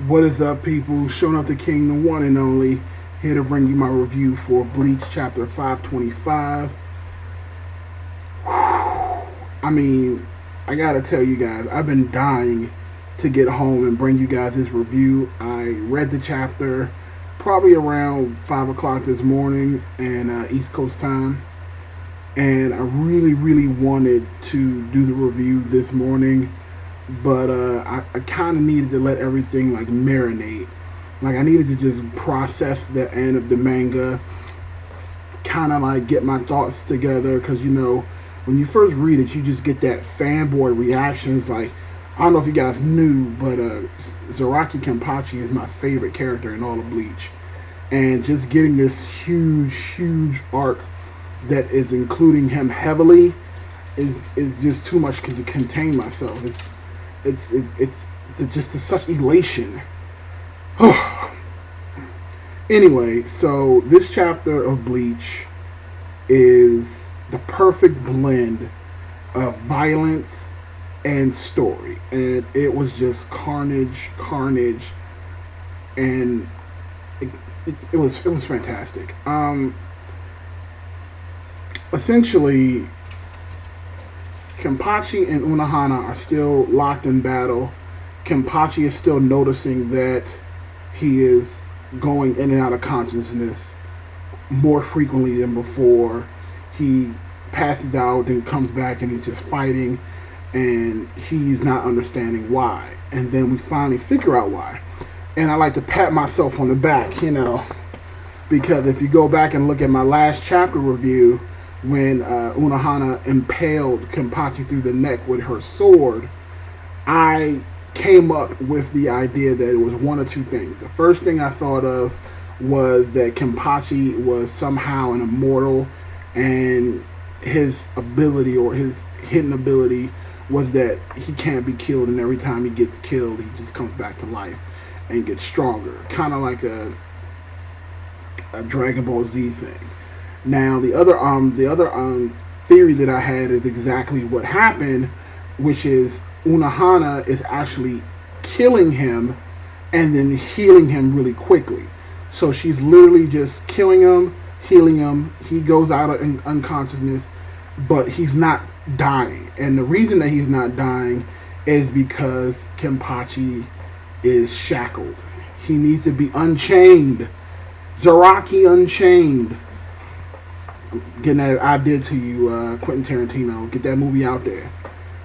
What is up, people? Showing up the king, the one and only. Here to bring you my review for Bleach Chapter 525. I mean, I gotta tell you guys, I've been dying to get home and bring you guys this review. I read the chapter probably around 5 o'clock this morning and East Coast time. And I really wanted to do the review this morning, but I kind of needed to let everything like marinate. Like I needed to just process the end of the manga, kind of like get my thoughts together, because you know when you first read it, you just get that fanboy reactions. Like, I don't know if you guys knew, but Zaraki Kenpachi is my favorite character in all of Bleach, and just getting this huge arc that is including him heavily is just too much to contain myself. It's just such elation. Anyway, so this chapter of Bleach is the perfect blend of violence and story, and it was just carnage, and it was fantastic. Essentially, Kenpachi and Unohana are still locked in battle. Kenpachi is still noticing that he is going in and out of consciousness more frequently than before. He passes out and comes back and he's just fighting, and he's not understanding why. And then we finally figure out why. And I like to pat myself on the back, you know, because if you go back and look at my last chapter review, when Unohana impaled Kenpachi through the neck with her sword, I came up with the idea that it was one of two things. The first thing I thought of was that Kenpachi was somehow an immortal, and his ability, or his hidden ability, was that he can't be killed, and every time he gets killed, he just comes back to life and gets stronger. Kind of like a Dragon Ball Z thing. Now, the other theory that I had is exactly what happened, which is Unohana is actually killing him and then healing him really quickly. So she's literally just killing him, healing him. He goes out of unconsciousness, but he's not dying. And the reason that he's not dying is because Kenpachi is shackled. He needs to be unchained. Zaraki unchained. I'm getting that idea to you, Quentin Tarantino. Get that movie out there.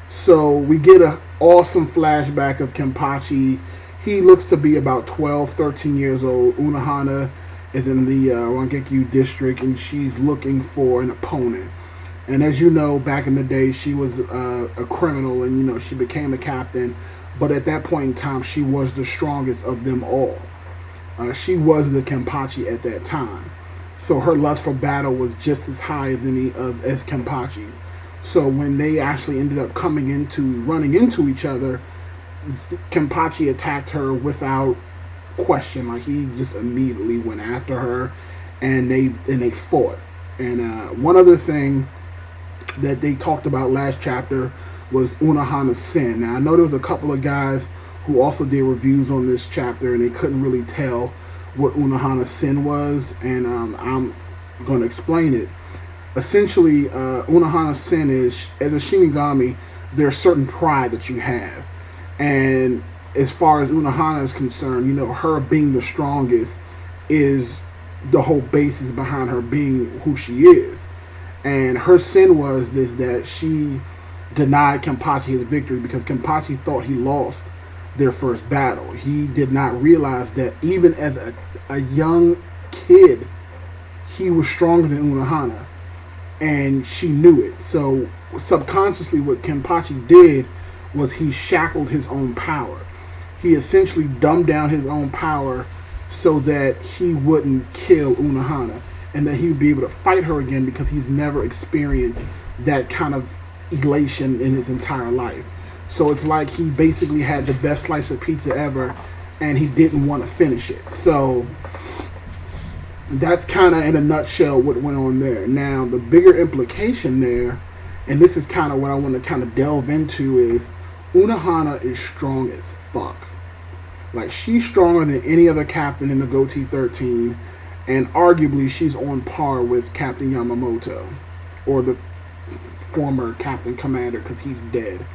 So we get an awesome flashback of Kenpachi. He looks to be about 12, 13 years old. Unohana is in the Rangekyu district, and she's looking for an opponent. And as you know, back in the day, she was a criminal, and you know, she became a captain. But at that point in time, she was the strongest of them all. She was the Kenpachi at that time. So her lust for battle was just as high as as Kenpachi's. So when they actually ended up running into each other, Kenpachi attacked her without question. Like, he just immediately went after her, and they fought. And one other thing that they talked about last chapter was Unohana's sin. Now, I know there was a couple of guys who also did reviews on this chapter, and they couldn't really tell what Unohana's sin was, and I'm going to explain it. Essentially, Unohana's sin is, as a Shinigami, there's certain pride that you have. And as far as Unohana is concerned, you know, her being the strongest is the whole basis behind her being who she is. And her sin was this, that she denied Kenpachi his victory because Kenpachi thought he lost their first battle. He did not realize that even as a young kid, he was stronger than Unohana, and she knew it. So subconsciously, what Kenpachi did was he shackled his own power. He essentially dumbed down his own power so that he wouldn't kill Unohana, and that he would be able to fight her again, because he's never experienced that kind of elation in his entire life. So it's like he basically had the best slice of pizza ever, and he didn't want to finish it. So that's kind of in a nutshell what went on there. Now, the bigger implication there, and this is kind of what I want to kind of delve into, is Unohana is strong as fuck. Like, she's stronger than any other captain in the Goatee 13, and arguably she's on par with Captain Yamamoto, or the former Captain Commander, because he's dead,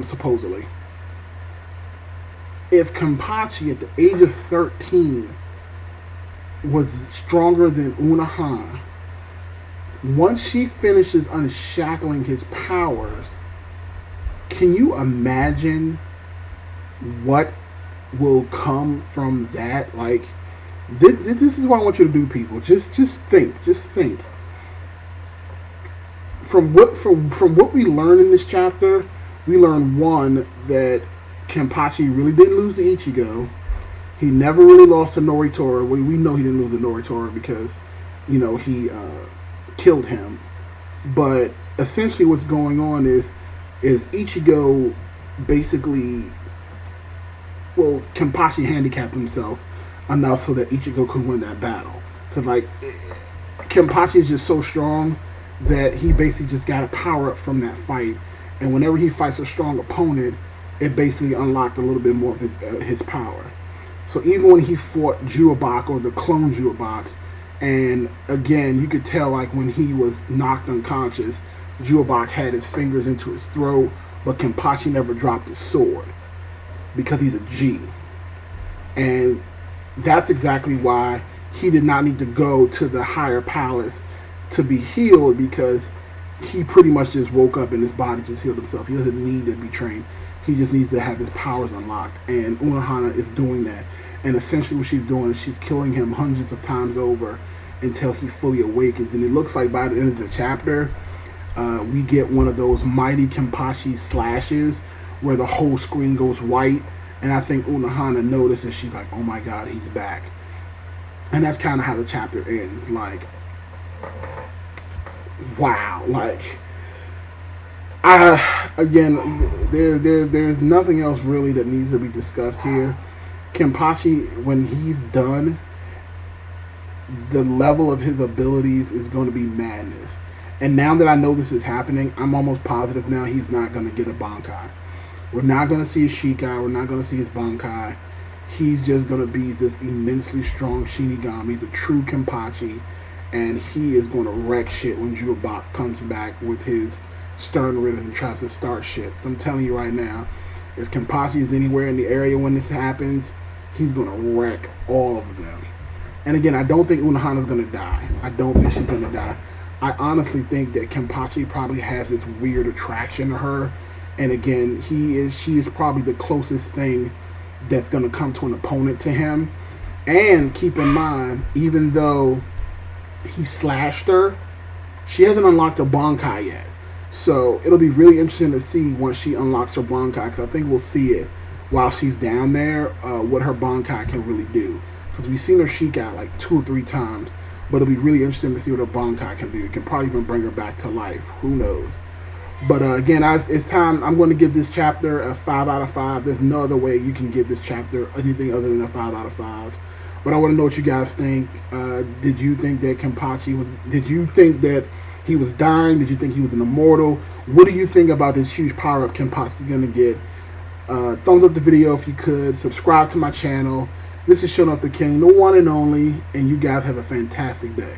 supposedly. If Kenpachi at the age of 13 was stronger than Unohana, once she finishes unshackling his powers, can you imagine what will come from that? Like, this is what I want you to do, people. Just think. From what we learn in this chapter, we learn, one, that Kenpachi really didn't lose to Ichigo. He never really lost to Noritora. We know he didn't lose to Noritora because, you know, he killed him. But essentially what's going on is Ichigo basically, well, Kenpachi handicapped himself enough so that Ichigo could win that battle. Because, like, Kenpachi is just so strong that he basically just got a power up from that fight. And whenever he fights a strong opponent, it basically unlocked a little bit more of his power. So even when he fought Juabak, or the clone Juabak, and again, you could tell, like, when he was knocked unconscious, Juabak had his fingers into his throat, but Kenpachi never dropped his sword because he's a G. And that's exactly why he did not need to go to the higher palace to be healed, because he pretty much just woke up and his body just healed himself. He doesn't need to be trained. He just needs to have his powers unlocked. And Unohana is doing that. And essentially what she's doing is she's killing him hundreds of times over until he fully awakens. And it looks like by the end of the chapter, we get one of those mighty Kenpachi slashes where the whole screen goes white. And I think Unohana notices, she's like, oh my god, he's back. And that's kind of how the chapter ends. Like, wow. Like, again, there's nothing else really that needs to be discussed here. Kenpachi, when he's done, the level of his abilities is going to be madness. And now that I know this is happening, I'm almost positive now he's not going to get a Bankai. We're not going to see his Shikai. We're not going to see his Bankai. He's just going to be this immensely strong Shinigami, the true Kenpachi, and he is going to wreck shit when Juabak comes back with his stern ribbons and tries to start shit. So I'm telling you right now, if Kenpachi is anywhere in the area when this happens, he's going to wreck all of them. And again, I don't think Unohana's going to die. I don't think she's going to die. I honestly think that Kenpachi probably has this weird attraction to her. And again, she is probably the closest thing that's going to come to an opponent to him. And keep in mind, even though he slashed her, she hasn't unlocked her Bankai yet. So it'll be really interesting to see once she unlocks her Bankai, because I think we'll see it while she's down there, what her Bankai can really do. Because we've seen her Shikai like 2 or 3 times, but it'll be really interesting to see what her Bankai can do. It can probably even bring her back to life. Who knows? But again, it's time. I'm going to give this chapter a 5 out of 5. There's no other way you can give this chapter anything other than a 5 out of 5. But I want to know what you guys think. Did you think that Kenpachi was... Did you think that he was dying? Did you think he was an immortal? What do you think about this huge power-up Kenpachi's going to get? Thumbs up the video if you could. Subscribe to my channel. This is Showing Off the King, the one and only. And you guys have a fantastic day.